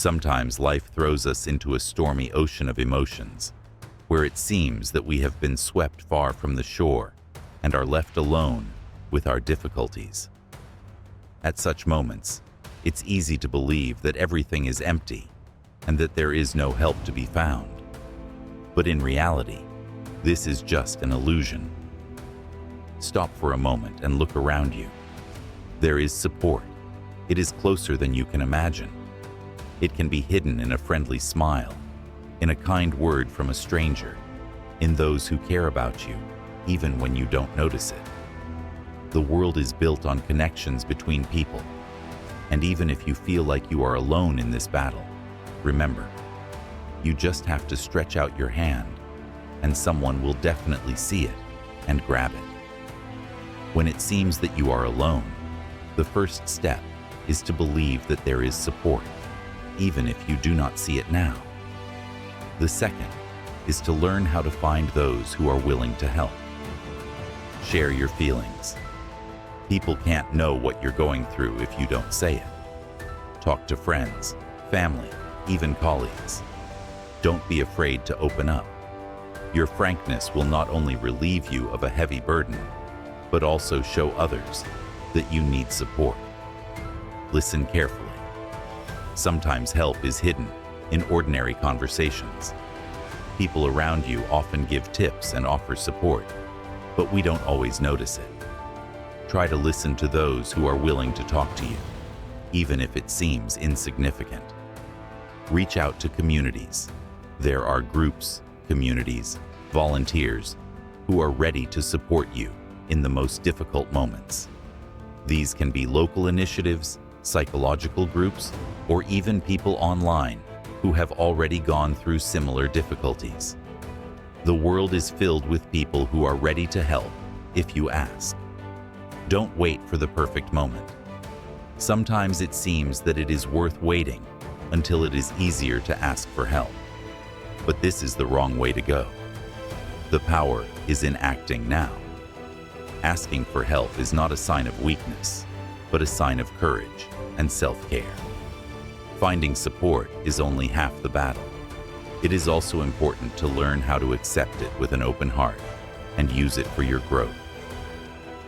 Sometimes life throws us into a stormy ocean of emotions, where it seems that we have been swept far from the shore and are left alone with our difficulties. At such moments, it's easy to believe that everything is empty and that there is no help to be found. But in reality, this is just an illusion. Stop for a moment and look around you. There is support. It is closer than you can imagine. It can be hidden in a friendly smile, in a kind word from a stranger, in those who care about you, even when you don't notice it. The world is built on connections between people, and even if you feel like you are alone in this battle, remember, you just have to stretch out your hand, and someone will definitely see it and grab it. When it seems that you are alone, the first step is to believe that there is support, even if you do not see it now. The second is to learn how to find those who are willing to help. Share your feelings. People can't know what you're going through if you don't say it. Talk to friends, family, even colleagues. Don't be afraid to open up. Your frankness will not only relieve you of a heavy burden, but also show others that you need support. Listen carefully. Sometimes help is hidden in ordinary conversations. People around you often give tips and offer support, but we don't always notice it. Try to listen to those who are willing to talk to you, even if it seems insignificant. Reach out to communities. There are groups, communities, volunteers who are ready to support you in the most difficult moments. These can be local initiatives, psychological groups, or even people online who have already gone through similar difficulties. The world is filled with people who are ready to help if you ask. Don't wait for the perfect moment. Sometimes it seems that it is worth waiting until it is easier to ask for help. But this is the wrong way to go. The power is in acting now. Asking for help is not a sign of weakness, but a sign of courage and self-care. Finding support is only half the battle. It is also important to learn how to accept it with an open heart and use it for your growth.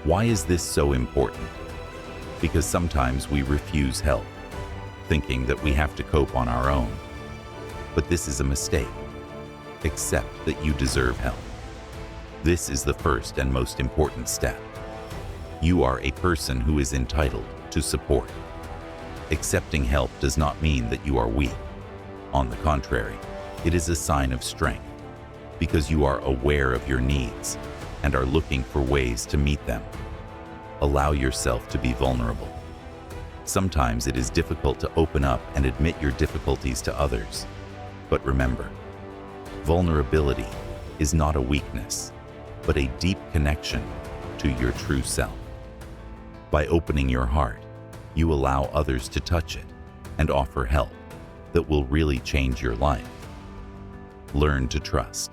Why is this so important? Because sometimes we refuse help, thinking that we have to cope on our own. But this is a mistake. Accept that you deserve help. This is the first and most important step. You are a person who is entitled to support. Accepting help does not mean that you are weak. On the contrary, it is a sign of strength, because you are aware of your needs and are looking for ways to meet them. Allow yourself to be vulnerable. Sometimes it is difficult to open up and admit your difficulties to others. But remember, vulnerability is not a weakness, but a deep connection to your true self. By opening your heart, you allow others to touch it and offer help that will really change your life. Learn to trust.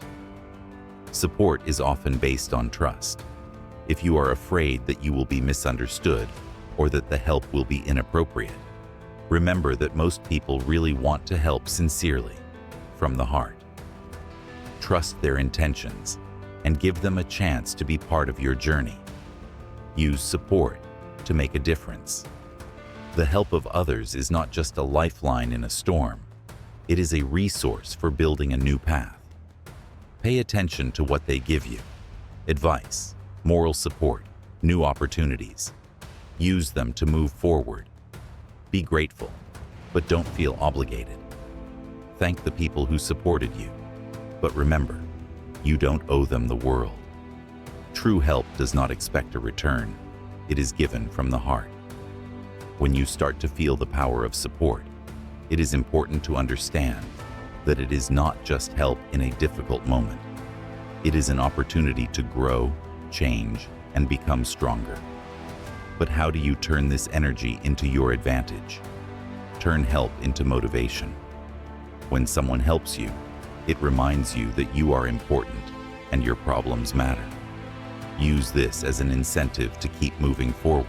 Support is often based on trust. If you are afraid that you will be misunderstood or that the help will be inappropriate, remember that most people really want to help sincerely, from the heart. Trust their intentions and give them a chance to be part of your journey. Use support to make a difference. The help of others is not just a lifeline in a storm. It is a resource for building a new path. Pay attention to what they give you. Advice, moral support, new opportunities. Use them to move forward. Be grateful, but don't feel obligated. Thank the people who supported you. But remember, you don't owe them the world. True help does not expect a return. It is given from the heart. When you start to feel the power of support, it is important to understand that it is not just help in a difficult moment. It is an opportunity to grow, change, and become stronger. But how do you turn this energy into your advantage? Turn help into motivation. When someone helps you, it reminds you that you are important and your problems matter. Use this as an incentive to keep moving forward.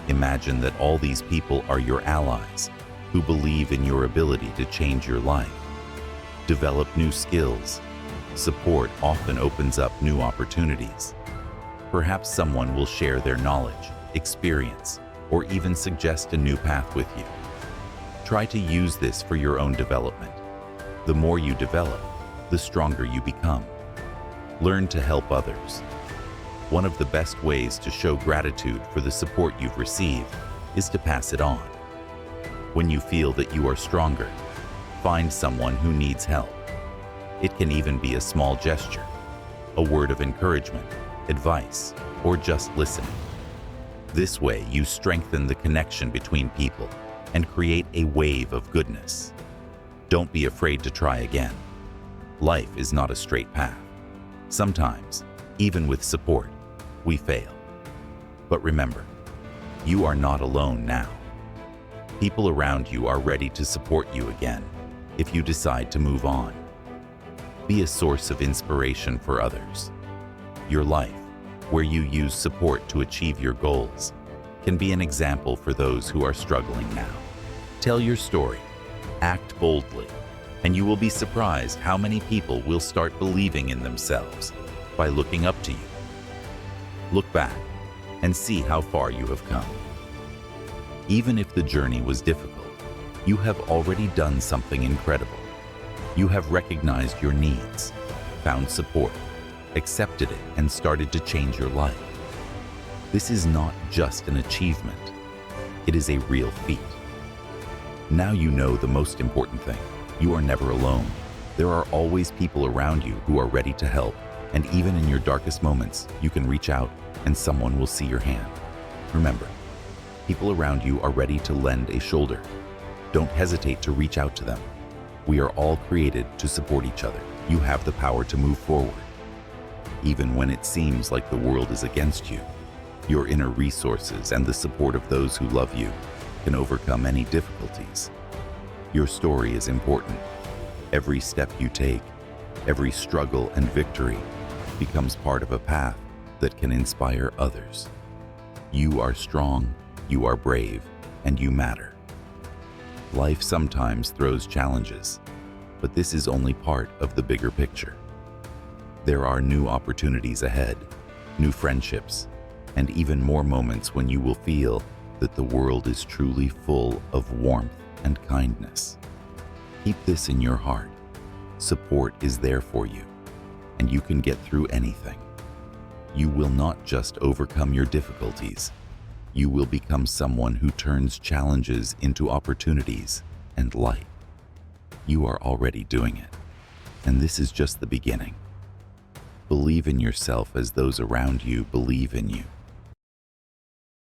Imagine that all these people are your allies, who believe in your ability to change your life. Develop new skills. Support often opens up new opportunities. Perhaps someone will share their knowledge, experience, or even suggest a new path with you. Try to use this for your own development. The more you develop, the stronger you become. Learn to help others. One of the best ways to show gratitude for the support you've received is to pass it on. When you feel that you are stronger, find someone who needs help. It can even be a small gesture, a word of encouragement, advice, or just listening. This way, you strengthen the connection between people and create a wave of goodness. Don't be afraid to try again. Life is not a straight path. Sometimes, even with support, we fail. But remember, you are not alone now. People around you are ready to support you again if you decide to move on. Be a source of inspiration for others. Your life, where you use support to achieve your goals, can be an example for those who are struggling now. Tell your story, act boldly, and you will be surprised how many people will start believing in themselves by looking up to you. Look back and see how far you have come. Even if the journey was difficult, you have already done something incredible. You have recognized your needs, found support, accepted it, and started to change your life. This is not just an achievement. It is a real feat. Now you know the most important thing. You are never alone. There are always people around you who are ready to help, and even in your darkest moments, you can reach out and someone will see your hand. Remember, people around you are ready to lend a shoulder. Don't hesitate to reach out to them. We are all created to support each other. You have the power to move forward. Even when it seems like the world is against you, your inner resources and the support of those who love you can overcome any difficulties. Your story is important. Every step you take, every struggle and victory becomes part of a path that can inspire others. You are strong, you are brave, and you matter. Life sometimes throws challenges, but this is only part of the bigger picture. There are new opportunities ahead, new friendships, and even more moments when you will feel that the world is truly full of warmth and kindness. Keep this in your heart. Support is there for you, and you can get through anything. You will not just overcome your difficulties. You will become someone who turns challenges into opportunities and light. You are already doing it, and this is just the beginning. Believe in yourself as those around you believe in you.